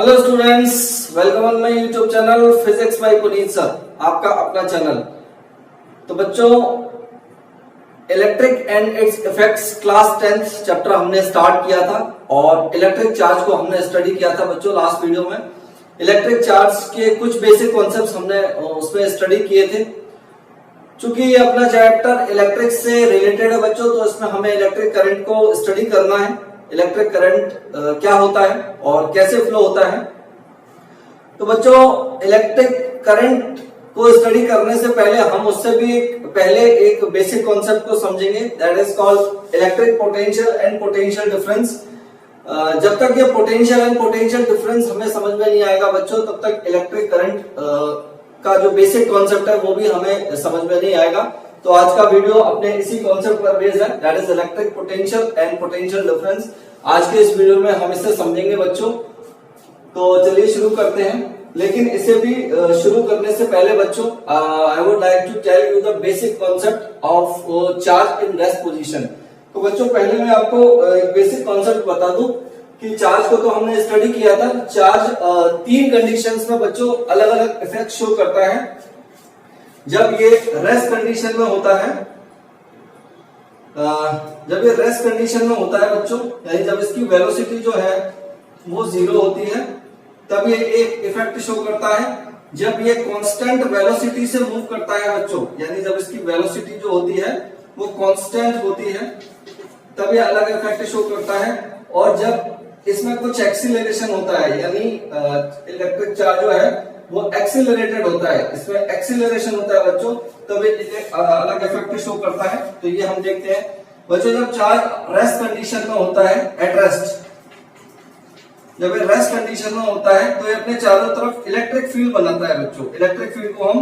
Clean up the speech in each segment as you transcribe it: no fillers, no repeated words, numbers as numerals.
Hello students, welcome on my YouTube channel physics bye Puneet sir, आपका अपना channel. तो बच्चों, electric and it's effects class 10th chapter हमने start किया था और इलेक्ट्रिक चार्ज को हमने स्टडी किया था बच्चों। लास्ट वीडियो में इलेक्ट्रिक चार्ज के कुछ बेसिक कॉन्सेप्ट्स हमने उसमें स्टडी किए थे। चूंकि ये अपना चैप्टर इलेक्ट्रिक से रिलेटेड है बच्चों, तो इसमें हमें इलेक्ट्रिक करंट को स्टडी करना है। इलेक्ट्रिक करंट क्या होता है और कैसे फ्लो होता है। तो बच्चों, इलेक्ट्रिक करंट को स्टडी करने से पहले हम उससे भी पहले एक बेसिक कॉन्सेप्ट को समझेंगे, that is called electric potential and potential difference. जब तक ये पोटेंशियल एंड पोटेंशियल डिफरेंस हमें समझ में नहीं आएगा बच्चों, तब तक इलेक्ट्रिक करंट का जो बेसिक कॉन्सेप्ट है वो भी हमें समझ में नहीं आएगा। तो आज का वीडियो अपने इसी कॉन्सेप्ट पर बेस्ड है, that is electric potential and potential difference. आज के इस वीडियो में हम इसे समझेंगे बच्चों। तो चलिए शुरू करते हैं। लेकिन इसे भी शुरू करने से पहले बच्चों, I would like to tell you the basic concept of charge in rest position. तो बच्चों, पहले मैं आपको एक बेसिक कॉन्सेप्ट बता दूं कि चार्ज को तो हमने स्टडी किया था। चार्ज तीन कंडीशंस में बच्चों अलग अलग इफेक्ट शो करता है। जब ये रेस्ट कंडीशन में होता है, जब ये रेस्ट कंडीशन में होता है बच्चों, यानी जब इसकी वेलोसिटी जो है वो 0 होती है, तब ये एक इफेक्ट शो करता है। जब ये कांस्टेंट वेलोसिटी से मूव करता है बच्चों, यानी जब इसकी वेलोसिटी जो होती है वो कांस्टेंट होती है, तब ये अलग इफेक्ट शो करता है। और जब इसमें कुछ एक्सीलरेशन होता है, यानी इलेक्ट्रिक चार्ज जो है वो एक्सीलरेटेड होता है, इसमें एक्सीलरेशन होता है बच्चों, तब ये अलग इफेक्ट शो करता है। तो ये हम देखते हैं बच्चों, जब चार्ज रेस्ट कंडीशन में होता है, एट रेस्ट, जब ये रेस्ट कंडीशन में होता है तो ये अपने चारों तरफ इलेक्ट्रिक फील्ड बनाता है बच्चों। इलेक्ट्रिक फील्ड को हम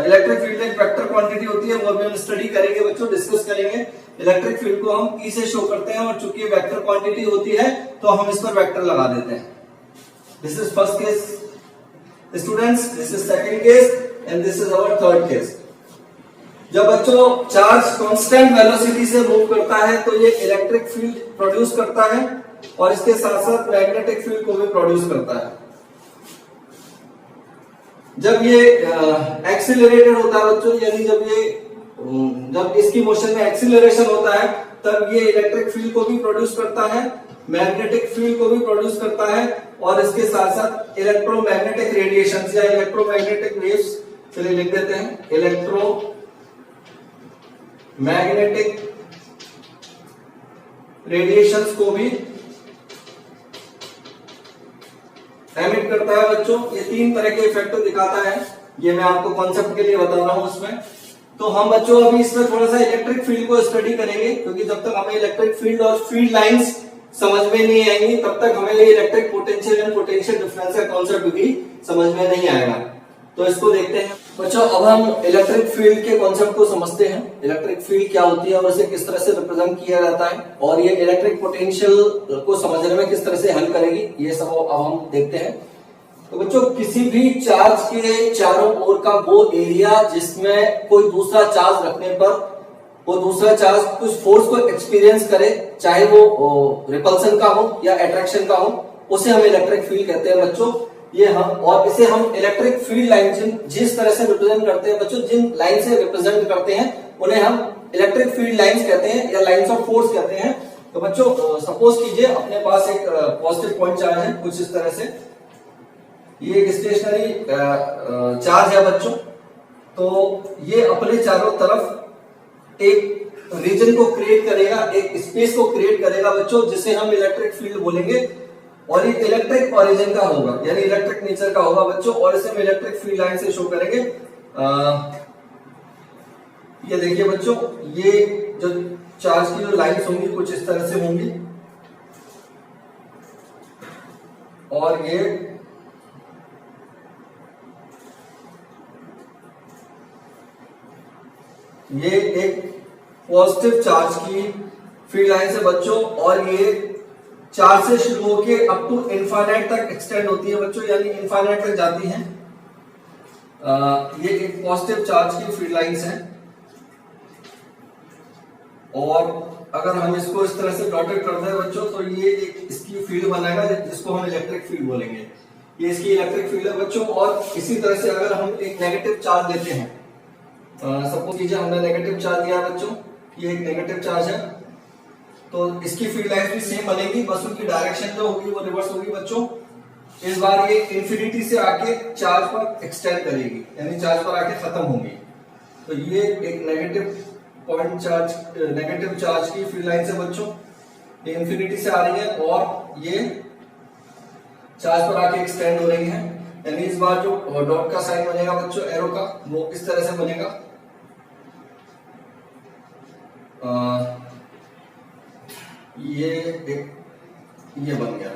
इलेक्ट्रिक फील्ड एक वेक्टर क्वांटिटी होती है, वो भी हम स्टडी करेंगे बच्चों, डिस्कस करेंगे। इलेक्ट्रिक फील्ड को हम ई से शो करते हैं और चूंकि वेक्टर क्वांटिटी होती है तो हम इस पर वेक्टर लगा देते हैं। This is first case students, this is second case and this is our third case. जब बच्चों चार्ज कांस्टेंट वेलोसिटी से मूव करता है तो ये इलेक्ट्रिक फील्ड प्रोड्यूस करता है और इसके साथ साथ मैग्नेटिक फील्ड को भी प्रोड्यूस करता है। जब ये एक्सीलरेटेड होता है बच्चों, यानी जब इसकी मोशन में एक्सीलरेशन होता है, तब ये इलेक्ट्रिक फील्ड को भी प्रोड्यूस करता है, मैग्नेटिक फील्ड को भी प्रोड्यूस करता है और इसके साथ साथ इलेक्ट्रोमैग्नेटिक रेडिएशन या इलेक्ट्रोमैग्नेटिक वेव्स, चलिए लिख देते हैं, इलेक्ट्रोमैग्नेटिक रेडिएशंस को भी एमिट करता है बच्चों। ये तीन तरह के इफेक्ट दिखाता है, ये मैं आपको कॉन्सेप्ट के लिए बता रहा हूं इसमें। तो हम बच्चों अभी इसमें थोड़ा सा इलेक्ट्रिक फील्ड को स्टडी करेंगे, क्योंकि जब तक हमें इलेक्ट्रिक फील्ड और फील्ड लाइंस समझ में नहीं आएंगी तब तक हमें ये electric potential and potential difference का कॉन्सेप्ट भी समझ में नहीं आएगा। तो इसको देखते हैं बच्चों। अब हम इलेक्ट्रिक फील्ड के कॉन्सेप्ट को समझते हैं। इलेक्ट्रिक फील्ड क्या होती है और उसे किस तरह से रिप्रेजेंट किया जाता है, और ये इलेक्ट्रिक पोटेंशियल को समझने में किस तरह से हेल्प करेगी, ये सब अब हम देखते हैं। तो बच्चों, किसी भी चार्ज के चारों ओर का वो एरिया जिसमें कोई दूसरा चार्ज रखने पर वो दूसरा चार्ज कुछ फोर्स को एक्सपीरियंस करे, चाहे वो रिपल्सन का हो या अट्रैक्शन का हो, उसे हम इलेक्ट्रिक फील्ड कहते हैं बच्चों। ये हम और इसे हम इलेक्ट्रिक फील्ड लाइन जिस तरह से रिप्रेजेंट करते हैं बच्चों, जिन लाइन से रिप्रेजेंट करते हैं उन्हें हम इलेक्ट्रिक फील्ड लाइंस कहते हैं या लाइंस ऑफ फोर्स कहते हैं। तो बच्चों, सपोज कीजिए अपने पास एक पॉजिटिव पॉइंट चार्ज है कुछ इस तरह से, ये एक स्टेशनरी चार्ज है बच्चों। तो ये अपने चारों तरफ एक रीजन को क्रिएट करेगा, एक स्पेस को क्रिएट करेगा बच्चों, जिसे हम इलेक्ट्रिक फील्ड बोलेंगे। और ये इलेक्ट्रिक ओरिजिन का होगा, यानी इलेक्ट्रिक नेचर का होगा बच्चों, और इसे हम इलेक्ट्रिक फील्ड लाइन से शो करेंगे। ये देखिए बच्चों, ये जो चार्ज की जो लाइंस होंगी कुछ इस तरह से होंगी, और ये एक पॉजिटिव चार्ज की फील्ड लाइन से बच्चों, और ये चार्ज से शुरू होके अप टू इनफाइनाइट तक एक्सटेंड होती है बच्चों, यानी इनफाइनाइट तक जाती हैं। ये एक पॉजिटिव चार्ज की फील्ड लाइंस हैं। और अगर हम इसको इस तरह से डॉटेड करते हैं बच्चों, तो ये एक इसकी फील्ड बनाएगा जिसको हम इलेक्ट्रिक फील्ड बोलेंगे। ये इसकी इलेक्ट्रिक फील्ड है बच्चों। और इसी तरह से अगर हम एक नेगेटिव चार्ज देते हैं, सपोज कीजिए हमने नेगेटिव चार्ज दिया बच्चों, ये एक नेगेटिव चार्ज है, तो इसकी फील्ड लाइंस भी सेम बनेगी, बस उनकी डायरेक्शन जो होगी वो रिवर्स होगी बच्चों। इस बार ये इंफिनिटी से आके चार्ज पर एक्सटेंड करेगी, यानी चार्ज पर आके खत्म होगी। तो ये एक negative point charge, negative charge की फील्ड लाइंस है बच्चों, ये इंफिनिटी से आ रही है और ये चार्ज पर आके एक्सटेंड हो रही है। यानी इस बार जो डॉट का साइन बनेगा बच्चों, एरो का, वो इस तरह से बनेगा। ये बन गया।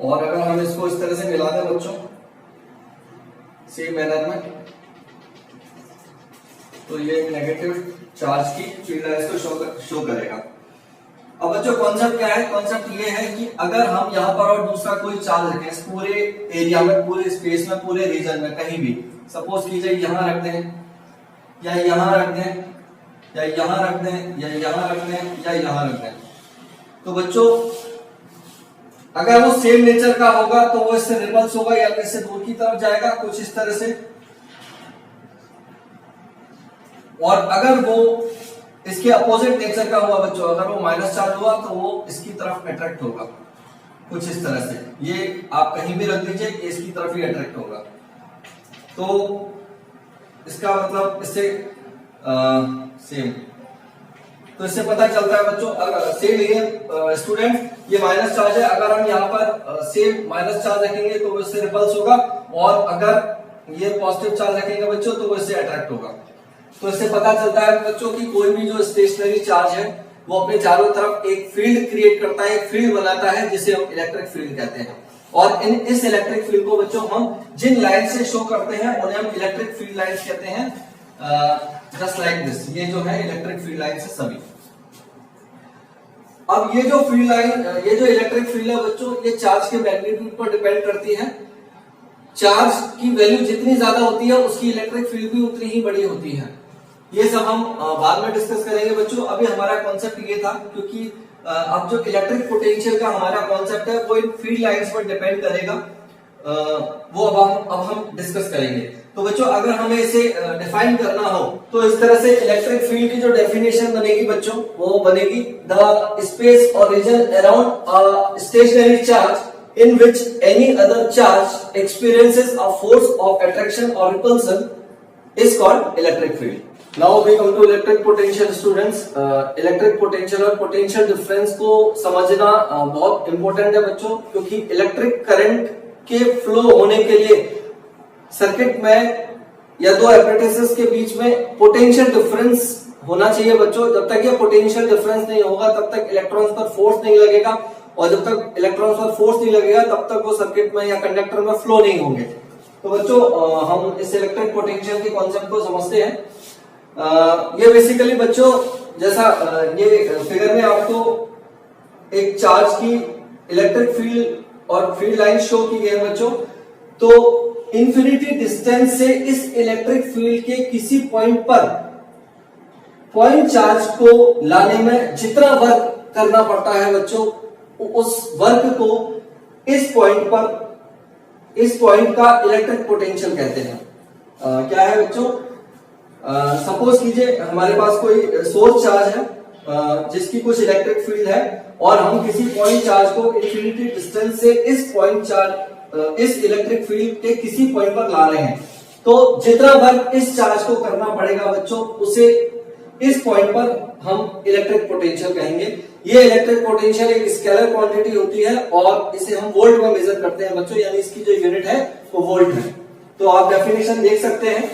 और अगर हम इसको इस तरह से मिला दें बच्चों सेम मैनर में, तो ये नेगेटिव चार्ज की फील्ड लाइंस को शो करेगा। अब बच्चों कॉन्सेप्ट क्या है? कॉन्सेप्ट ये है कि अगर हम यहाँ पर और दूसरा कोई चार्ज रखें इस पूरे एरिया में, पूरे स्पेस में, पूरे रीजन में, कहीं भी, सपोज कीजिए यहां रख दें, या यहां रख दें, या यहां रख दें, या यहां रख दें, या यहां रख दें, तो बच्चों अगर वो सेम नेचर का होगा तो वो इससे रिपल्स होगा या इससे दूर की तरफ जाएगा, कुछ इस तरह से। और अगर वो इसके अपोजिट नेचर का हुआ बच्चों, अगर वो माइनस चार्ज हुआ तो वो इसकी तरफ अट्रैक्ट होगा, कुछ इस तरह से। ये आप कहीं भी रख दीजिए, इसकी तरफ ही अट्रैक्ट होगा। तो इसका मतलब इससे सेम, तो इससे पता चलता है बच्चों, सेम ये स्टूडेंट, ये माइनस चार्ज है, अगर हम यहाँ पर सेम माइनस चार्ज रखेंगे तो वो इससे रिपल्स होगा, और अगर ये पॉजिटिव चार्ज रखेंगे बच्चों तो वो इससे अट्रैक्ट होगा। तो इससे पता चलता है बच्चों कि कोई भी जो स्टेशनरी चार्ज है वो अपने चारों तरफ एक फील्ड क्रिएट करता है, एक फील्ड बनाता है, जिसे हम इलेक्ट्रिक फील्ड कहते हैं। और इस इलेक्ट्रिक फील्ड को बच्चों हम जिन लाइन से शो करते हैं उन्हें हम इलेक्ट्रिक फील्ड लाइंस कहते हैं, जस्ट लाइक दिस। ये जो है इलेक्ट्रिक फील्ड लाइंस है सभी। अब ये जो फील्ड लाइन, ये जो इलेक्ट्रिक फील्ड है बच्चों, ये चार्ज के मैग्नीट्यूड पर डिपेंड करती है। चार्ज की वैल्यू जितनी ज्यादा होती है उसकी इलेक्ट्रिक फील्ड भी उतनी ही बड़ी होती है। ये सब हम बाद में डिस्कस करेंगे बच्चों। अभी हमारा कॉन्सेप्ट ये था, क्योंकि अब जो इलेक्ट्रिक पोटेंशियल का हमारा कॉन्सेप्ट है वो इन फील्ड लाइंस पर डिपेंड करेगा, वो अब हम डिस्कस करेंगे। तो बच्चों अगर हमें इसे डिफाइन करना हो तो इस तरह से इलेक्ट्रिक फील्ड की जो डेफिनेशन बनेगी बच्चों, वो बनेगी द स्पेस और reason around stationary charge in which any other charge experiences a force of attraction और repulsion is called electric field. Now we come to electric potential students. Electric potential और potential difference को समझना बहुत important है बच्चों, क्योंकि electric current के flow होने के लिए सर्किट में या दो एप्रेटिसेस के बीच में पोटेंशियल डिफरेंस होना चाहिए बच्चों। जब तक ये पोटेंशियल डिफरेंस नहीं होगा तब तक इलेक्ट्रॉन्स पर फोर्स नहीं लगेगा, और जब तक इलेक्ट्रॉन्स पर फोर्स नहीं लगेगा तब तक वो सर्किट में या कंडक्टर में फ्लो नहीं होंगे। तो बच्चों हम इस इलेक्ट्रिक पोटेंशियल के कॉन्सेप्ट को समझते हैं। ये बेसिकली बच्चों, जैसा ये फिगर में आपको एक चार्ज की इलेक्ट्रिक फील्ड और फील्ड लाइन शो की गई है बच्चों। तो इंफिनिटी डिस्टेंस से इस इलेक्ट्रिक फील्ड के किसी पॉइंट पर पॉइंट चार्ज को लाने में जितना वर्क करना पड़ता है बच्चों, उस वर्क को इस पॉइंट का इलेक्ट्रिक पोटेंशियल कहते हैं। क्या है बच्चों? सपोज कीजिए हमारे पास कोई सोर्स चार्ज है जिसकी कुछ इलेक्ट्रिक फील्ड है, और हम किसी पॉइंट चार्ज को इंफिनिटी डिस्टेंस से इस पॉइंट चार्ज इस इलेक्ट्रिक फील्ड के किसी पॉइंट पर ला रहे हैं। तो जितना वर्क इस चार्ज को करना पड़ेगा बच्चों, उसे इस पॉइंट पर हम इलेक्ट्रिक पोटेंशियल कहेंगे। ये इलेक्ट्रिक पोटेंशियल एक स्केलर क्वांटिटी होती है और इसे हम वोल्ट में मेजर करते हैं बच्चों, यानी इसकी जो यूनिट है वो वोल्ट है। तो आप डेफिनेशन देख सकते हैं,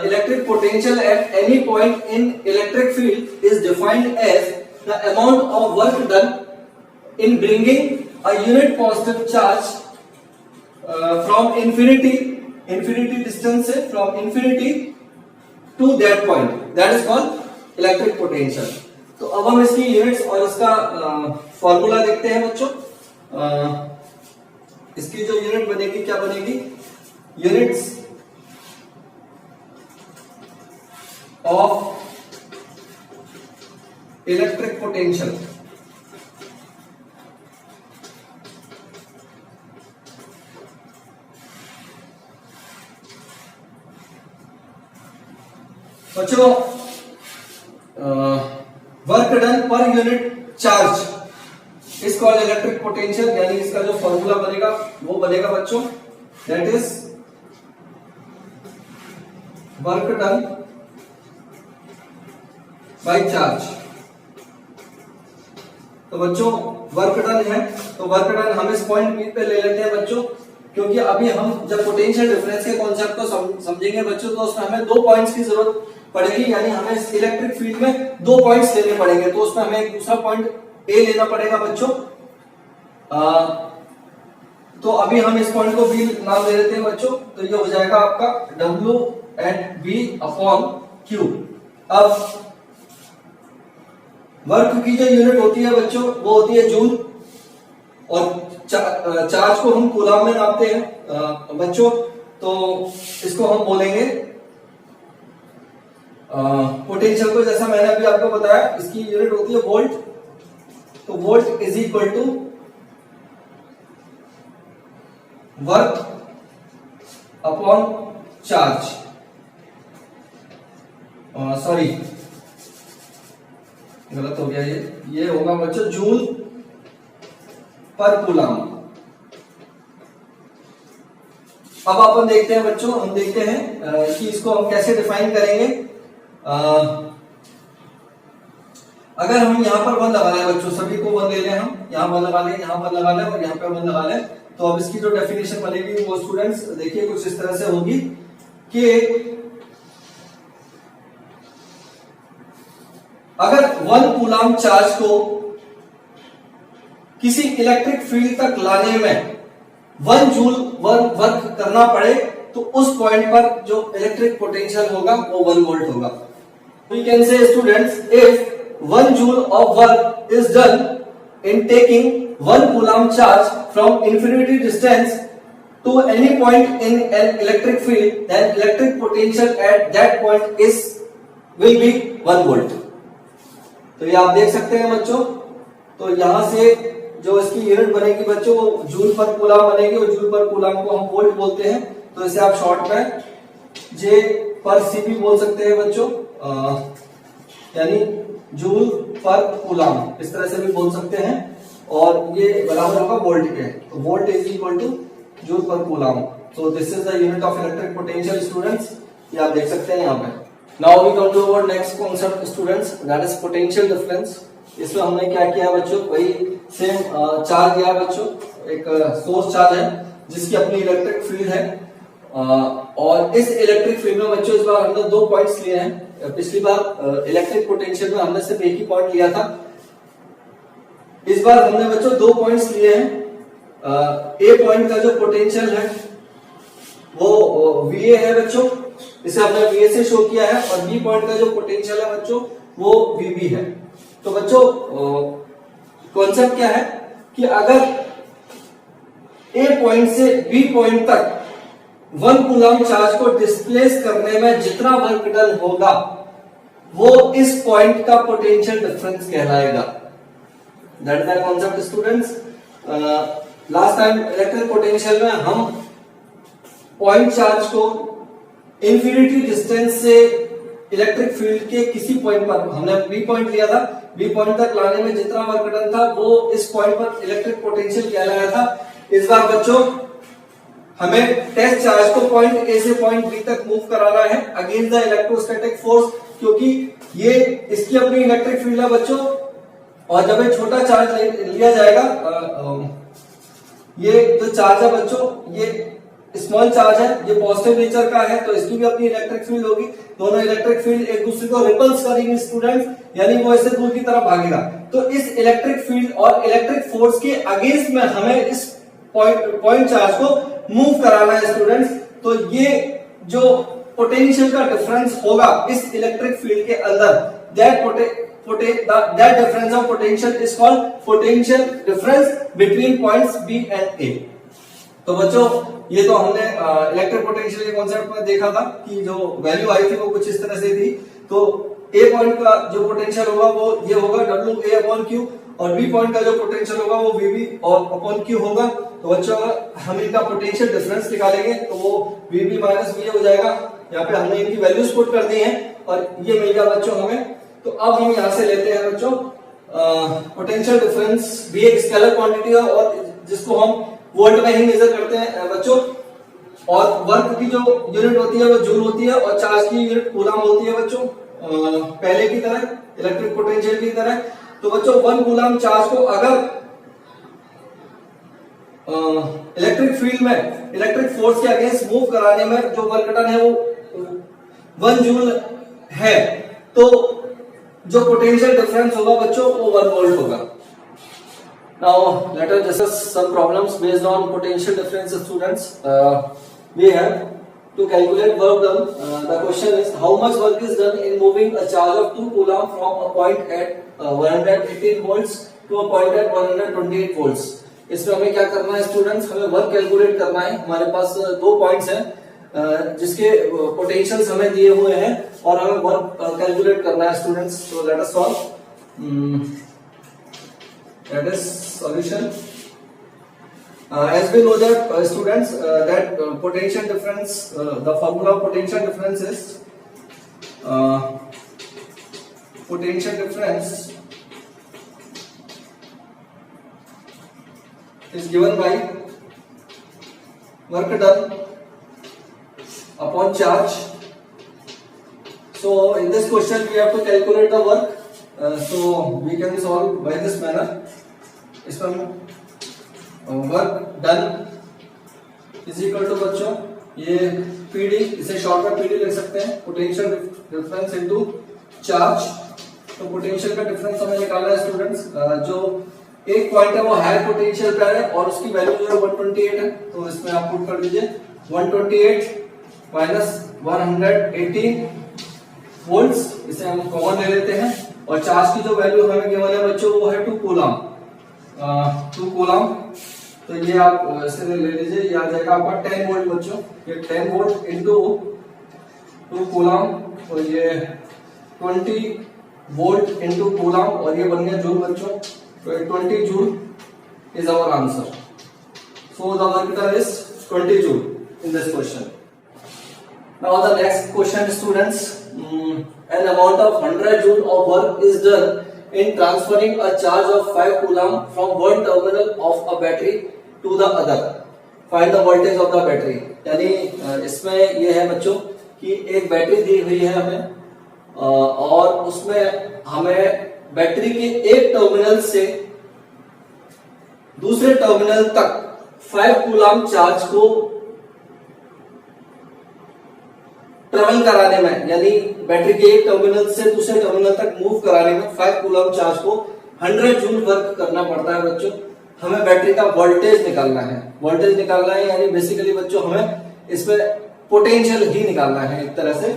electric potential at any point in electric field is defined as the amount of work done in bringing a unit positive charge from infinity distance से from infinity to that point, that is called electric potential। तो अब हम इसकी units और इसका formula देखते हैं बच्चों। इसकी जो यूनिट बनेगी क्या बनेगी? Units of electric potential. बच्चों work done per unit charge is called electric potential, यानी इसका जो फॉर्मूला बनेगा वो बनेगा बच्चों that is work done by charge. तो बच्चों वर्क डन है, तो वर्क डन हम इस पॉइंट बी पे ले लेते हैं बच्चों, क्योंकि अभी हम जब पोटेंशियल डिफरेंस के कॉन्सेप्ट को समझेंगे बच्चों तो उसमें हमें 2 पॉइंट्स की जरूरत पड़ेगी, यानी हमें इस इलेक्ट्रिक फील्ड में 2 पॉइंट्स लेने पड़ेंगे। तो उसमें हमें एक दूसरा पॉइंट ए लेना पड़ेगा बच्चों। तो अभी हम इस पॉइंट को बी नाम दे देते हैं बच्चों। तो ये हो जाएगा आपका W and B upon Q। अब वर्क की जो यूनिट होती है बच्चों वो होती है जूल, और चार्ज को हम कूलम में नापते हैं बच्चों। तो इसको हम बोलेंगे पोटेंशियल को, जैसा मैंने अभी आपको बताया इसकी यूनिट होती है वोल्ट। तो volt is equal to work upon charge, sorry गलत हो गया, ये होगा बच्चों जूल पर कूलम। अब अपन देखते हैं बच्चों, हम देखते हैं कि इसको हम कैसे डिफाइन करेंगे। अगर हम यहाँ पर 1 लगा लें बच्चों, सभी को 1 ले लें, हम यहाँ 1 लगा लें, यहाँ 1 लगा लें और यहाँ पे 1 लगा लें, तो अब इसकी जो डेफिनेशन बनेगी वो स्टूडेंट्स देखिए कुछ इस तरह से होगी कि अगर 1 कूलम चार्ज को किसी इलेक्ट्रिक फील्ड तक लाने में 1 जूल वर्क करना पड़े तो उस पॉइंट पर जो इलेक्ट्रिक पोटेंशियल होगा वो 1 वोल्ट होगा। We can say students, if 1 joule of work is done in taking 1 coulomb charge from infinity distance to any point in an electric field, then electric potential at that point will be 1 volt। तो ये आप देख सकते हैं बच्चों। तो यहां से जो इसकी यूनिट बनेगी बच्चों वो जूल पर कूलम बनेगी, और जूल पर कूलम को हम वोल्ट बोलते हैं। तो इसे आप शॉर्ट में जे पर सी भी बोल सकते हैं बच्चों, यानी जूल पर कूलम इस तरह से भी बोल सकते हैं, और ये बराबर होगा वोल्ट के। तो volt is equal to joule per coulomb. तो this is the unit of electric potential students, ये आप देख सकते हैं यहाँ पे। Now we come to our next concept students, that is potential difference. इसमें हमने क्या किया बच्चों, वही सेम चार्ज दिया बच्चों, एक सोर्स चार्ज है जिसकी अपनी इलेक्ट्रिक फील्ड है, और इस इलेक्ट्रिक फील्ड में बच्चों इस बार हमने 2 पॉइंट्स लिए हैं। पिछली बार इलेक्ट्रिक पोटेंशियल में हमने सिर्फ एक ही पॉइंट लिया था, इस बार हमने बच्चों 2 पॉइंट्स लिए हैं। ए पॉइंट का जो पोटेंशियल है वो VA है बच्चों, इसे हमने VA से शो किया है, और बी पॉइंट का जो पोटेंशियल है बच्चों वो VB है। तो बच्चों कॉन्सेप्ट क्या है कि अगर ए पॉइंट से बी पॉइंट तक 1 कूलम चार्ज को डिस्प्लेस करने में जितना वर्क डन होगा वो इस पॉइंट का पोटेंशियल डिफरेंस कहलाएगा। That is the concept students. Last time electric potential में हम पॉइंट चार्ज को इंफिनिटी डिस्टेंस से इलेक्ट्रिक फील्ड के किसी पॉइंट पर, हमने बी पॉइंट लिया था, बी पॉइंट तक लाने में जितना वर्क डन था वो इस पॉइंट पर इलेक्ट्रिक पोटेंशियल कहलाया था। इस बार बच्चों हमें टेस्ट चार्ज को पॉइंट ए से पॉइंट बी तक मूव कराना है अगेंस्ट द इलेक्ट्रोस्टैटिक फोर्स, क्योंकि ये इसकी अपनी इलेक्ट्रिक फील्ड है बच्चों, और जब एक छोटा चार्ज लिया जाएगा, ये जो चार्ज है बच्चों ये स्मॉल चार्ज है, ये पॉजिटिव नेचर का है, तो इसकी भी अपनी इलेक्ट्रिक फील्ड होगी। दोनों इलेक्ट्रिक फील्ड एक दूसरे को रिपल्स करेंगे स्टूडेंट्स, यानी वो इससे दूर की तरफ भागेगा। तो इस इलेक्ट्रिक फील्ड और इलेक्ट्रिक फोर्स के अगेंस्ट में हमें इस पॉइंट चार्ज को मूव कराना है स्टूडेंट्स। तो ये जो पोटेंशियल का डिफरेंस होगा इस इलेक्ट्रिक फील्ड के अंदर, that difference of potential is called potential difference between points B and A। तो बच्चों ये तो हमने इलेक्ट्रिक पोटेंशियल के कॉन्सेप्ट में देखा था कि जो वैल्यू आई थी वो कुछ इस तरह से थी। तो ए पॉइंट का जो पोटेंशियल होगा वो ये होगा डब्ल्यू ए अपॉन क्यू, और बी पॉइंट का जो पोटेंशियल होगा वो वीबी और अपॉन क्यू होगा। तो बच्चों हम इनका पोटेंशियल डिफरेंस निकालेंगे तो वो वीबी माइनस वी हो जाएगा। यहाँ पे हमने इनकी वैल्यूज पुट कर दी हैं और ये मिल गया बच्चों हमें। तो अब हम यहाँ से लेते हैं बच्चों पोटेंशियल डिफरेंस भी एक स्केलर क्वांटिटी है और जिसको हम वोल्ट में ही मेजर करते हैं बच्चों, और वर्क की जो यूनिट होती है वो जूल होती है और चार्ज की यूनिट कूलम होती है बच्चों, पहले की तरह इलेक्ट्रिक पोटेंशियल की तरह। तो बच्चों 1 कूलम चार्ज को अगर इलेक्ट्रिक फील्ड में इलेक्ट्रिक फोर्स के अगेंस्ट मूव कराने में जो वर्क डन है वो 1 जूल है, तो जो पोटेंशियल डिफरेंस होगा बच्चों वो 1 वोल्ट होगा। Now let us discuss some problems based on potential difference, students. We have to calculate work done. The question is how much work is done in moving a charge of 2 coulomb from a point at 118 volts to a point at 128 volts. इसमें हमें क्या करना है students, हमें work calculate करना है। हमारे पास 2 points हैं जिसके पोटेंशियल्स हमें दिए हुए हैं और हमें वर्क कैलकुलेट करना है स्टूडेंट्स। तो let us solve. That is solution. As we know that students that potential difference, the formula of potential difference is potential difference is given by work done upon charge. So in this question we have to calculate the work. So we can solve by this manner. इसमें work done is equal to बच्चों ये PD, इसे short में PD लिख सकते हैं, potential difference into charge. तो potential का डिफरेंस हमें निकालना है स्टूडेंट्स। जो एक पॉइंट है वो हायर पोटेंशियल पे है और उसकी वैल्यू जो है 128 है, तो इसमें आप पुट कर दीजिए 128 माइनस 118 वोल्ट्स, इसे हम कॉमन ले लेते हैं। और चार्ज की जो वैल्यू हमें गिवन है बच्चों वो है 2 कूलम, 2 कूलम। तो ये आप इसे ले लीजिए, ये आ जाएगा आपका 10 वोल्ट बच्चों। ये 10 वोल्ट इंटू 2 कूलम, तो ये 20 वोल्ट इंटू कूलम और ये बन गया जूल बच्चों। तो 20 joule is our answer. So the work done is 20 joule in this question. Now the next question, students, an amount of 100 joule of work is done in transferring a charge of 5 coulomb from one terminal of a battery to the other. Find the voltage of the battery. यानी इसमें ये है बच्चों कि एक battery दी हुई है हमें और उसमें हमें बैटरी के एक टर्मिनल से दूसरे टर्मिनल तक 5 कूलम चार्ज को ट्रेवल कराने में, यानी बैटरी के एक टर्मिनल से दूसरे टर्मिनल तक मूव कराने में 5 कूलम चार्ज को 100 जूल वर्क करना पड़ता है बच्चों। हमें बैटरी का वोल्टेज निकालना है, वोल्टेज निकालना है यानी बेसिकली बच्चों हमें इसमें पोटेंशियल ही निकालना है एक तरह से।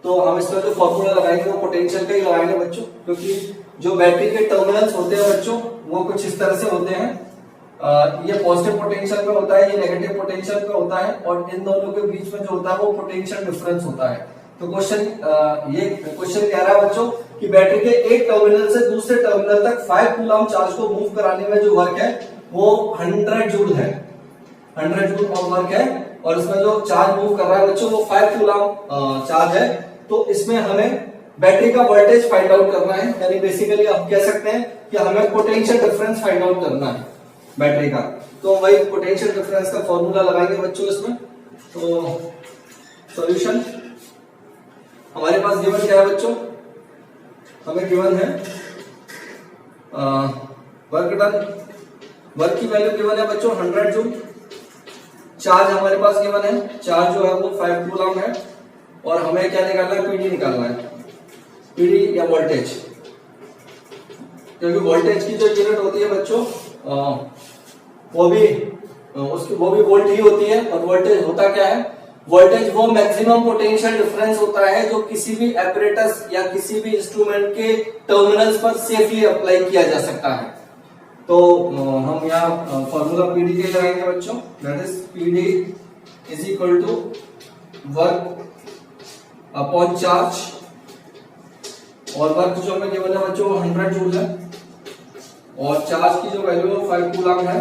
तो हम इसमें जो फॉर्मूला लगाएंगे वो पोटेंशियल का ही लगाएंगे बच्चों, क्योंकि जो बैटरी के टर्मिनल्स होते हैं बच्चों वो कुछ इस तरह से होते हैं। ये पॉजिटिव पोटेंशियल पे होता है, ये नेगेटिव पोटेंशियल पे होता है और इन दोनों के बीच में जो होता है वो पोटेंशियल डिफरेंस होता है। तो ये क्वेश्चन कह रहा है बच्चों कि बैटरी के एक टर्मिनल से दूसरे टर्मिनल तक 5 कूलम चार्ज को मूव कराने में जो वर्क है वो 100 जूल है, 100 जूल ऑफ वर्क है। और इसमें जो चार्ज मूव कर रहा है बच्चों वो 5 कूलम चार्ज है। तो इसमें हमें बैटरी का वोल्टेज फाइंड आउट करना है, यानी बेसिकली आप कह सकते हैं कि हमें पोटेंशियल डिफरेंस फाइंड आउट करना है बैटरी का। तो वही पोटेंशियल डिफरेंस का फॉर्मूला लगाएंगे बच्चों इसमें। तो सॉल्यूशन हमारे पास गिवन क्या है बच्चों, हमें गिवन है वर्क डन, वर्क की वैल्यू गिवन है बच्चों 100 जूल। चार्ज हमारे पास गिवन है, चार्ज जो है वो 5 कूलम है और हमें क्या निकालना है, पीडी निकालना है, पीडी या वोल्टेज। क्योंकि वोल्टेज की जो यूनिट होती है बच्चों वो भी वोल्ट ही होती है। और वोल्टेज होता क्या है, वोल्टेज वो मैक्सिमम पोटेंशियल डिफरेंस होता है जो किसी भी एपरेटस या किसी भी इंस्ट्रूमेंट के टर्मिनल्स पर सेफली अप्लाई किया जा सकता है। तो हम यहाँ फॉर्मूला पीडी के लगाएंगे बच्चों, that is PD is equal to work upon charge और वर्क जो हमें गिवन है बच्चों 100 जूल है और चार्ज की जो वैल्यू है 5 कूलम है।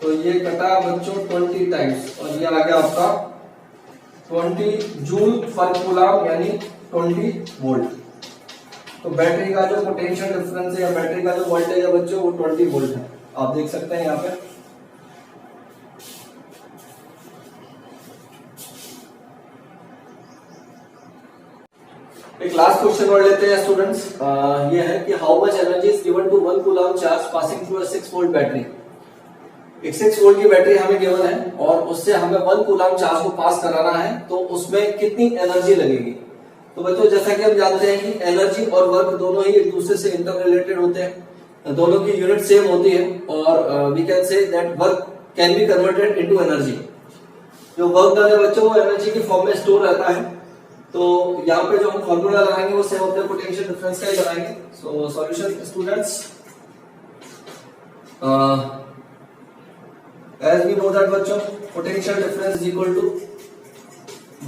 तो ये कटा बच्चों 20 टाइम्स और ये आ गया आपका 20 जूल पर कूलम यानी 20 वोल्ट। तो बैटरी का जो पोटेंशियल डिफरेंस है या बैटरी का जो वोल्टेज है बच्चों वो 20 वोल्ट है, आप देख सकते हैं यहाँ पे। एक लास्ट क्वेश्चन और लेते हैं स्टूडेंट्स। ये है कि how much energy is given to 1 coulomb charge passing through a 6 volt battery. एक 6 वोल्ट की बैटरी हमें गिवन है और उससे हमें 1 कूलम चार्ज को पास कराना है, तो उसमें कितनी एनर्जी लगेगी। तो बच्चों जैसा कि हम जानते हैं कि एनर्जी और वर्क दोनों ही एक दूसरे से इंटर रिलेटेड होते हैं, दोनों की यूनिट सेम होती है और we can say that work can be converted into energy. जो वर्क डन है बच्चों वो एनर्जी की फॉर्म में स्टोर रहता है। तो यहाँ पे जो हम फॉर्मूला लगाएंगे वो सेम अपने पोटेंशियल डिफरेंस का ही लगाएंगे। So solution students, as we know that बच्चों potential difference is equal to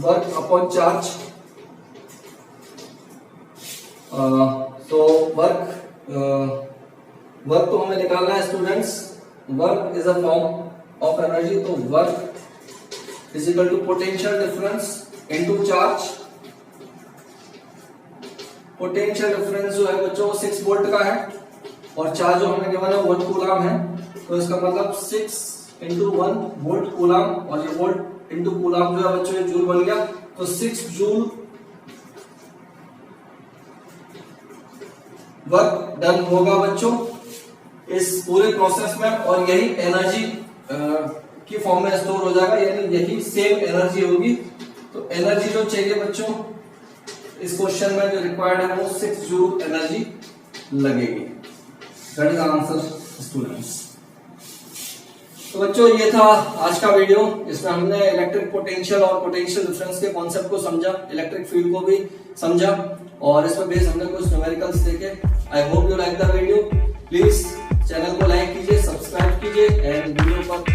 work upon charge। so work तो हमें निकालना है students, work is a form of energy, तो work is equal to potential difference into charge। Potential difference जो है बच्चों 6 volt का है और चार्ज जो हमें गिवन है 1 कूलम है, तो इसका मतलब 6 इंटू 1 वोल्ट कूलम और ये वोल्ट इंटू कूलम जो है बच्चों ये जूल बन गया, तो 6 जूल वर्क डन होगा बच्चों इस पूरे प्रोसेस में और यही एनर्जी की फॉर्म में स्टोर हो जाएगा, यानी यही सेम एनर्जी होगी। तो एनर्जी जो चाहिए बच्चों इस क्वेश्चन में जो रिक्वायर्ड है वो 6 जूल एनर्जी लगेगी। That is answer students. तो बच्चों ये था आज का वीडियो, इसमें हमने इलेक्ट्रिक पोटेंशियल और पोटेंशियल डिफरेंस के कॉन्सेप्ट को समझा, इलेक्ट्रिक फील्ड को भी समझा और इसमें बेस हमने कुछ न्यूमेरिकल्स देखे। I hope you like the video. Please channel को लाइक कीजिए, सब्सक्राइब कीजिए एंड वीडियो पर